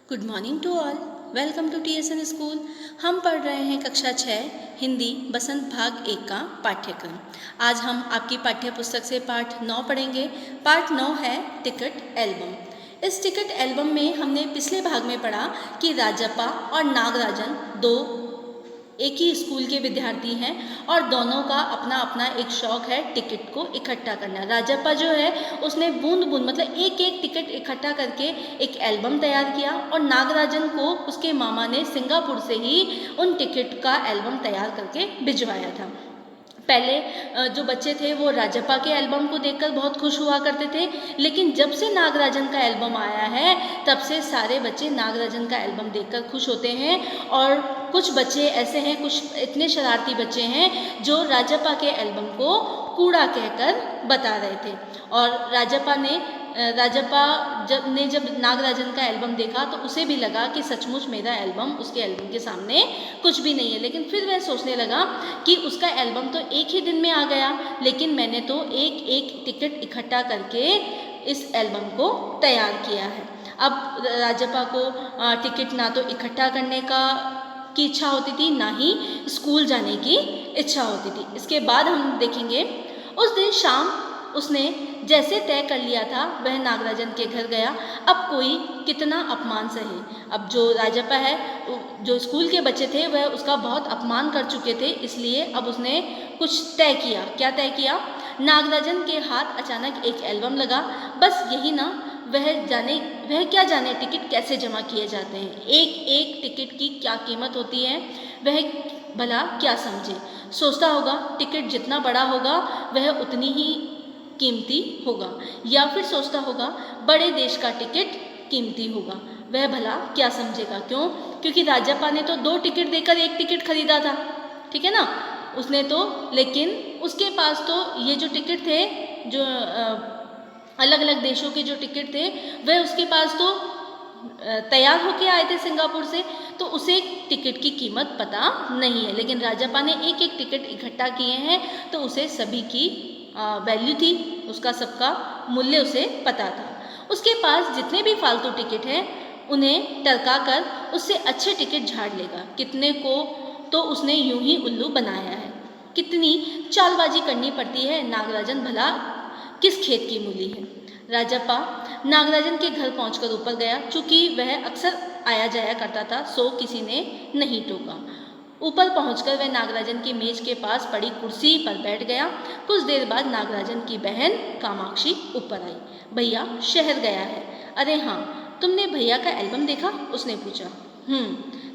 Good morning to all. Welcome to TSN school. हम पढ़ रहे हैं कक्षा 6 हिंदी बसंत भाग 1 का पाठ्यक्रम। आज हम आपकी पाठ्य पुस्तक से पाठ 9 पढ़ेंगे। पाठ 9 है टिकट एल्बम। इस टिकट एल्बम में हमने पिछले भाग में पढ़ा कि राजप्पा और नागराजन दो एक ही स्कूल के विद्यार्थी हैं और दोनों का अपना अपना एक शौक है टिकट को इकट्ठा करना। राजप्पा जो है उसने बूंद बूंद मतलब एक एक टिकट इकट्ठा करके एक एल्बम तैयार किया और नागराजन को उसके मामा ने सिंगापुर से ही उन टिकट का एल्बम तैयार करके भिजवाया था। पहले जो बच्चे थे वो राजप्पा के एल्बम को देखकर बहुत खुश हुआ करते थे, लेकिन जब से नागराजन का एल्बम आया है तब से सारे बच्चे नागराजन का एल्बम देखकर खुश होते हैं। और कुछ बच्चे ऐसे हैं, कुछ इतने शरारती बच्चे हैं जो राजप्पा के एल्बम को कूड़ा कहकर बता रहे थे। और राजप्पा जब नागराजन का एल्बम देखा तो उसे भी लगा कि सचमुच मेरा एल्बम उसके एल्बम के सामने कुछ भी नहीं है। लेकिन फिर वह सोचने लगा कि उसका एल्बम तो एक ही दिन में आ गया, लेकिन मैंने तो एक एक टिकट इकट्ठा करके इस एल्बम को तैयार किया है। अब राजप्पा को टिकट ना तो इकट्ठा करने की इच्छा होती थी, ना ही स्कूल जाने की इच्छा होती थी। इसके बाद हम देखेंगे उस दिन शाम उसने जैसे तय कर लिया था वह नागराजन के घर गया। अब कोई कितना अपमान सहे। अब जो राजप्पा है, जो स्कूल के बच्चे थे वह उसका बहुत अपमान कर चुके थे, इसलिए अब उसने कुछ तय किया। क्या तय किया? नागराजन के हाथ अचानक एक एल्बम लगा। बस यही ना, वह क्या जाने टिकट कैसे जमा किए जाते हैं, एक एक टिकट की क्या कीमत होती है, वह भला क्या समझे। सोचता होगा टिकट जितना बड़ा होगा वह उतनी ही कीमती होगा, या फिर सोचता होगा बड़े देश का टिकट कीमती होगा। वह भला क्या समझेगा। क्यों? क्योंकि राजप्पा ने तो 2 टिकट देकर एक टिकट खरीदा था, ठीक है ना। उसने तो, लेकिन उसके पास तो ये जो टिकट थे, जो अलग अलग देशों के जो टिकट थे, वह उसके पास तो तैयार होके आए थे सिंगापुर से, तो उसे टिकट की कीमत पता नहीं है। लेकिन राजप्पा ने एक एक टिकट इकट्ठा किए हैं तो उसे सभी की वैल्यू थी, उसका सबका मूल्य उसे पता था। उसके पास जितने भी फालतू टिकट हैं उन्हें टरका कर उससे अच्छे टिकट झाड़ लेगा। कितने को तो उसने यूं ही उल्लू बनाया है। कितनी चालबाजी करनी पड़ती है, नागराजन भला किस खेत की मूली है। राजप्पा नागराजन के घर पहुंचकर ऊपर गया। चूंकि वह अक्सर आया जाया करता था सो किसी ने नहीं टोका। ऊपर पहुंचकर वह नागराजन की मेज के पास पड़ी कुर्सी पर बैठ गया। कुछ देर बाद नागराजन की बहन कामाक्षी ऊपर आई। भैया शहर गया है। अरे हाँ, तुमने भैया का एल्बम देखा? उसने पूछा।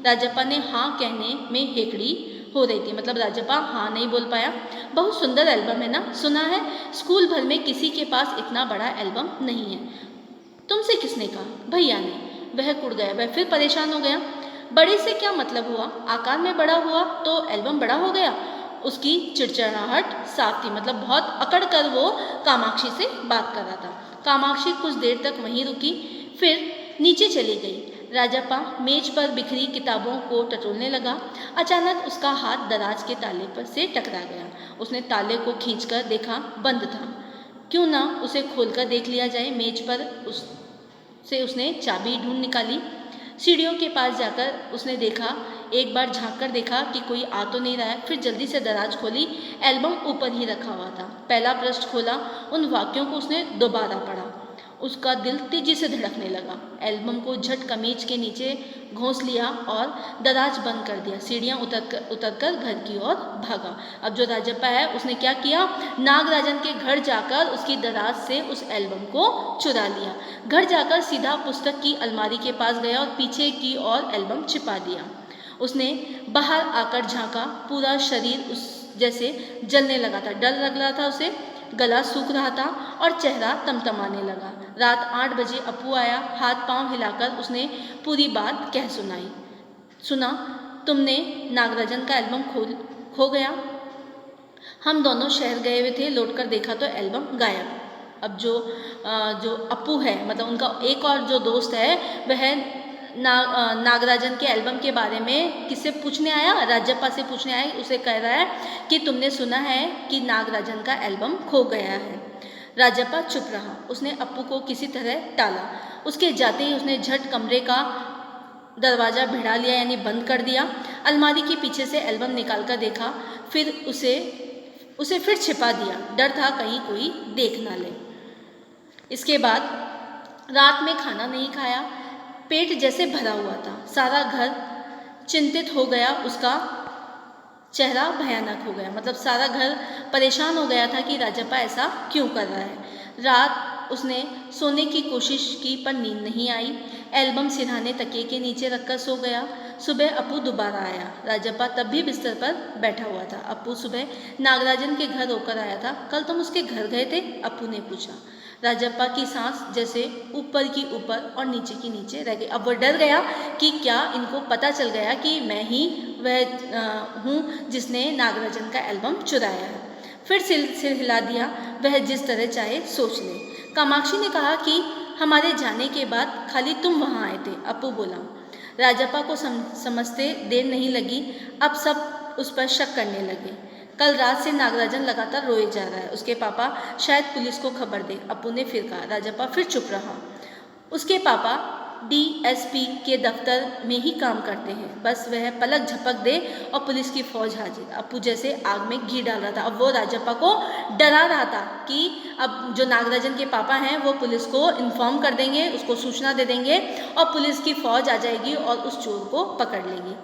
राजप्पा ने हाँ कहने में हेकड़ी हो रही थी, मतलब राजप्पा हाँ नहीं बोल पाया। बहुत सुंदर एल्बम है ना, सुना है स्कूल भर में किसी के पास इतना बड़ा एल्बम नहीं है। तुमसे किसने कहा? भैया ने। वह कुड़ गया, वह फिर परेशान हो गया। बड़े से क्या मतलब हुआ? आकार में बड़ा हुआ तो एल्बम बड़ा हो गया। उसकी चिड़चिड़ाहट साफ थी, मतलब बहुत अकड़ कर वो कामाक्षी से बात कर रहा था। कामाक्षी कुछ देर तक वहीं रुकी, फिर नीचे चली गई। राजप्पा मेज पर बिखरी किताबों को टटोलने लगा। अचानक उसका हाथ दराज के ताले पर से टकरा गया। उसने ताले को खींचकर देखा, बंद था। क्यों ना उसे खोलकर देख लिया जाए। मेज पर उसने चाबी ढूंढ निकाली। सीढ़ियों के पास जाकर उसने देखा, एक बार झांक कर देखा कि कोई आ तो नहीं रहा है। फिर जल्दी से दराज खोली। एल्बम ऊपर ही रखा हुआ था। पहला पृष्ठ खोला। उन वाक्यों को उसने दोबारा पढ़ा। उसका दिल तेजी से धड़कने लगा। एल्बम को झट कमीज के नीचे घोंस लिया और दराज बंद कर दिया। सीढ़ियाँ उतरकर घर की ओर भागा। अब जो राजप्पा है उसने क्या किया? नागराजन के घर जाकर उसकी दराज से उस एल्बम को चुरा लिया। घर जाकर सीधा पुस्तक की अलमारी के पास गया और पीछे की ओर एल्बम छिपा दिया। उसने बाहर आकर झांका। पूरा शरीर उस जैसे जलने लगा था। डर लग रहा था उसे, गला सूख रहा था और चेहरा तमतमाने लगा। रात 8 बजे अप्पू आया। हाथ पांव हिलाकर उसने पूरी बात कह सुनाई। सुना, तुमने नागराजन का एल्बम खो गया। हम दोनों शहर गए हुए थे, लौटकर देखा तो एल्बम गायब। अब जो अप्पू है, मतलब उनका एक और जो दोस्त है, वह नागराजन के एल्बम के बारे में किससे पूछने आया? राजप्पा से पूछने आया। उसे कह रहा है कि तुमने सुना है कि नागराजन का एल्बम खो गया है। राजप्पा चुप रहा। उसने अप्पू को किसी तरह टाला। उसके जाते ही उसने झट कमरे का दरवाज़ा भिड़ा लिया यानी बंद कर दिया। अलमारी के पीछे से एल्बम निकाल कर देखा, फिर उसे फिर छिपा दिया। डर था कहीं कोई देख ना ले। इसके बाद रात में खाना नहीं खाया, पेट जैसे भरा हुआ था। सारा घर चिंतित हो गया, उसका चेहरा भयानक हो गया। मतलब सारा घर परेशान हो गया था कि राजप्पा ऐसा क्यों कर रहा है। रात उसने सोने की कोशिश की पर नींद नहीं आई। एल्बम सिरहाने तकिए के नीचे रखकर सो गया। सुबह अप्पू दोबारा आया। राजप्पा तब भी बिस्तर पर बैठा हुआ था। अप्पू सुबह नागराजन के घर होकर आया था। कल तुम उसके घर गए थे? अप्पू ने पूछा। राजप्पा की सांस जैसे ऊपर की ऊपर और नीचे की नीचे रह गई। अब वो डर गया कि क्या इनको पता चल गया कि मैं ही वह हूँ जिसने नागराजन का एल्बम चुराया है। फिर सिर हिला दिया। वह जिस तरह चाहे सोच ले। कामाक्षी ने कहा कि हमारे जाने के बाद खाली तुम वहाँ आए थे, अप्पू बोला। राजप्पा को समझते देर नहीं लगी। अब सब उस पर शक करने लगे। कल रात से नागराजन लगातार रोए जा रहा है। उसके पापा शायद पुलिस को खबर दे, अप्पू ने फिर कहा। राजप्पा फिर चुप रहा। उसके पापा डीएसपी के दफ्तर में ही काम करते हैं, बस वह पलक झपक दे और पुलिस की फौज हाजिर। अप्पू जैसे आग में घी डाल रहा था। अब वो राजप्पा को डरा रहा था कि अब जो नागराजन के पापा हैं वो पुलिस को इन्फॉर्म कर देंगे, उसको सूचना दे देंगे और पुलिस की फौज आ जाएगी और उस चोर को पकड़ लेगी।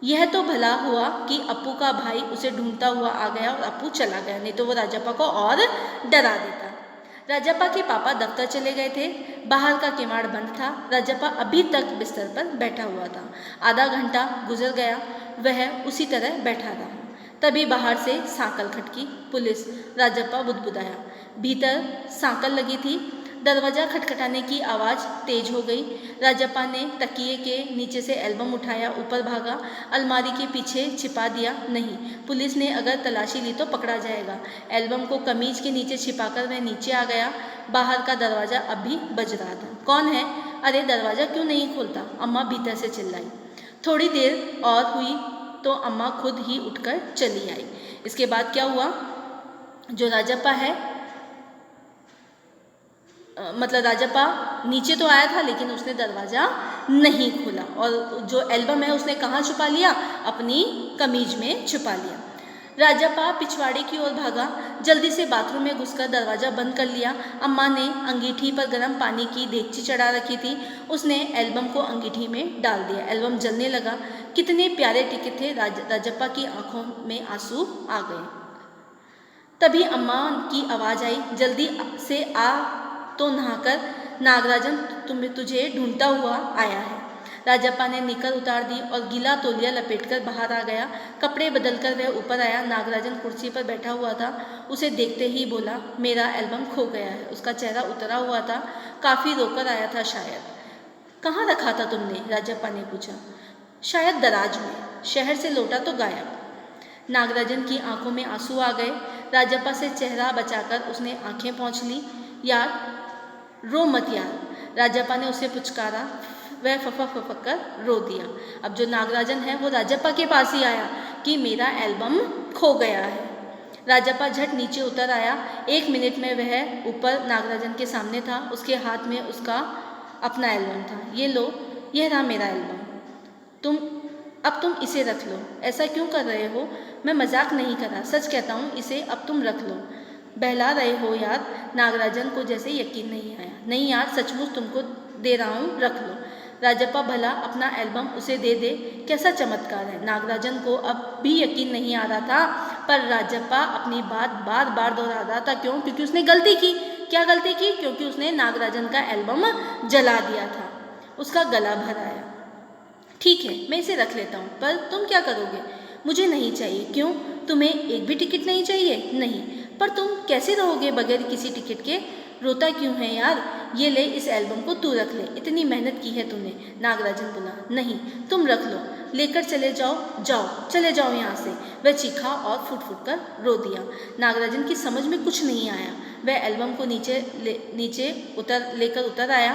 यह तो भला हुआ कि अप्पू का भाई उसे ढूंढता हुआ आ गया और अप्पू चला गया, नहीं तो वो राजप्पा को और डरा देता। राजप्पा के पापा दफ्तर चले गए थे। बाहर का किवाड़ बंद था। राजप्पा अभी तक बिस्तर पर बैठा हुआ था। आधा घंटा गुजर गया, वह उसी तरह बैठा रहा। तभी बाहर से सांकल खटकी। पुलिस। राजप्पा बुदबुदाया। भीतर सांकल लगी थी। दरवाज़ा खटखटाने की आवाज़ तेज हो गई। राजप्पा ने तकिए के नीचे से एल्बम उठाया, ऊपर भागा, अलमारी के पीछे छिपा दिया। नहीं, पुलिस ने अगर तलाशी ली तो पकड़ा जाएगा। एल्बम को कमीज के नीचे छिपाकर वह नीचे आ गया। बाहर का दरवाज़ा अब भी बज रहा था। कौन है? अरे दरवाज़ा क्यों नहीं खोलता? अम्मा भीतर से चिल्लाई। थोड़ी देर और हुई तो अम्मा खुद ही उठकर चली आई। इसके बाद क्या हुआ? जो राजप्पा है मतलब राजप्पा नीचे तो आया था लेकिन उसने दरवाज़ा नहीं खोला और जो एल्बम है उसने कहाँ छुपा लिया? अपनी कमीज में छुपा लिया। राजप्पा पिछवाड़े की ओर भागा। जल्दी से बाथरूम में घुसकर दरवाज़ा बंद कर लिया। अम्मा ने अंगीठी पर गर्म पानी की देगची चढ़ा रखी थी। उसने एल्बम को अंगीठी में डाल दिया। एल्बम जलने लगा। कितने प्यारे टिके थे। राजप्पा की आंखों में आंसू आ गए। तभी अम्मा की आवाज़ आई, जल्दी से आ तो नहाकर, नागराजन तुझे ढूंढता हुआ आया है। राजप्पा ने निकर उतार दी और गीला तौलिया लपेटकर बाहर आ गया। कपड़े बदलकर वह ऊपर आया। नागराजन कुर्सी पर बैठा हुआ था। उसे देखते ही बोला, मेरा एल्बम खो गया है। उसका चेहरा उतरा हुआ था, काफ़ी रोकर आया था शायद। कहाँ रखा था तुमने? राजप्पा ने पूछा। शायद दराज में। शहर से लौटा तो गायब। नागराजन की आंखों में आंसू आ गए। राजप्पा से चेहरा बचाकर उसने आंखें पोंछ ली। यार रो मत यार, राजप्पा ने उसे पुचकारा। वह फफक कर रो दिया। अब जो नागराजन है वो राजप्पा के पास ही आया कि मेरा एल्बम खो गया है। राजप्पा झट नीचे उतर आया। 1 मिनट में वह ऊपर नागराजन के सामने था। उसके हाथ में उसका अपना एल्बम था। ये लो, यह रहा मेरा एल्बम। अब तुम इसे रख लो। ऐसा क्यों कर रहे हो? मैं मजाक नहीं कर रहा, सच कहता हूँ, इसे अब तुम रख लो। बहला रहे हो यार। नागराजन को जैसे यकीन नहीं आया। नहीं यार, सचमुच तुमको दे रहा हूँ, रख लो। राजप्पा भला अपना एल्बम उसे दे दे, कैसा चमत्कार है। नागराजन को अब भी यकीन नहीं आ रहा था, पर राजप्पा अपनी बात बार बार दोहरा रहा था। क्यों? क्योंकि उसने गलती की। क्या गलती की? क्योंकि उसने नागराजन का एल्बम जला दिया था। उसका गला भर आया। ठीक है, मैं इसे रख लेता हूँ, पर तुम क्या करोगे? मुझे नहीं चाहिए। क्यों? तुम्हें एक भी टिकट नहीं चाहिए? नहीं। पर तुम कैसे रहोगे बगैर किसी टिकट के? रोता क्यों है यार? ये ले, इस एल्बम को तू रख ले, इतनी मेहनत की है तूने। नागराजन बोला। नहीं, तुम रख लो, लेकर चले जाओ, चले जाओ यहाँ से। वह चीखा और फुट फुट कर रो दिया। नागराजन की समझ में कुछ नहीं आया। वह एल्बम को नीचे लेकर उतर आया।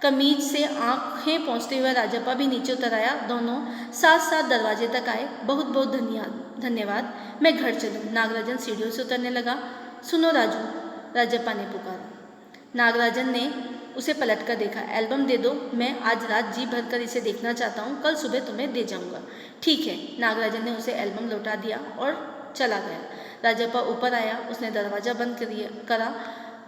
कमीज से आंखें पहुँचते हुए राजप्पा भी नीचे उतर आया। दोनों साथ साथ दरवाजे तक आए। बहुत बहुत धन्यवाद, मैं घर चलूँ। नागराजन सीढ़ियों से उतरने लगा। सुनो राजू, राजप्पा ने पुकारा। नागराजन ने उसे पलट कर देखा। एल्बम दे दो, मैं आज रात जी भर कर इसे देखना चाहता हूँ, कल सुबह तुम्हें दे जाऊँगा। ठीक है, नागराजन ने उसे एल्बम लौटा दिया और चला गया। राजप्पा ऊपर आया, उसने दरवाज़ा बंद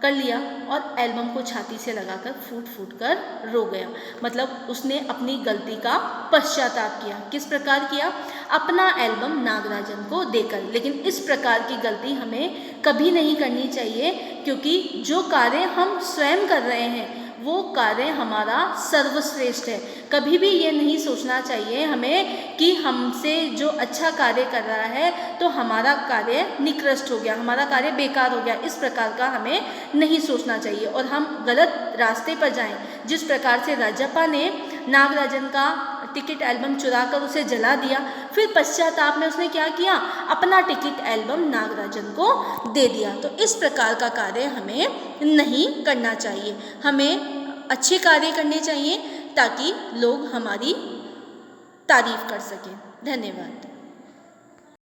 कर लिया और एल्बम को छाती से लगाकर फूट फूट कर रो गया। मतलब उसने अपनी गलती का पश्चाताप किया। किस प्रकार किया? अपना एल्बम नागराजन को देकर। लेकिन इस प्रकार की गलती हमें कभी नहीं करनी चाहिए, क्योंकि जो कार्य हम स्वयं कर रहे हैं वो कार्य हमारा सर्वश्रेष्ठ है। कभी भी ये नहीं सोचना चाहिए हमें कि हमसे जो अच्छा कार्य कर रहा है तो हमारा कार्य निकृष्ट हो गया, हमारा कार्य बेकार हो गया। इस प्रकार का हमें नहीं सोचना चाहिए और हम गलत रास्ते पर जाएं। जिस प्रकार से राजप्पा ने नागराजन का टिकट एल्बम चुरा कर उसे जला दिया, फिर पश्चाताप में उसने क्या किया? अपना टिकट एल्बम नागराजन को दे दिया। तो इस प्रकार का कार्य हमें नहीं करना चाहिए। हमें अच्छे कार्य करने चाहिए ताकि लोग हमारी तारीफ कर सकें। धन्यवाद।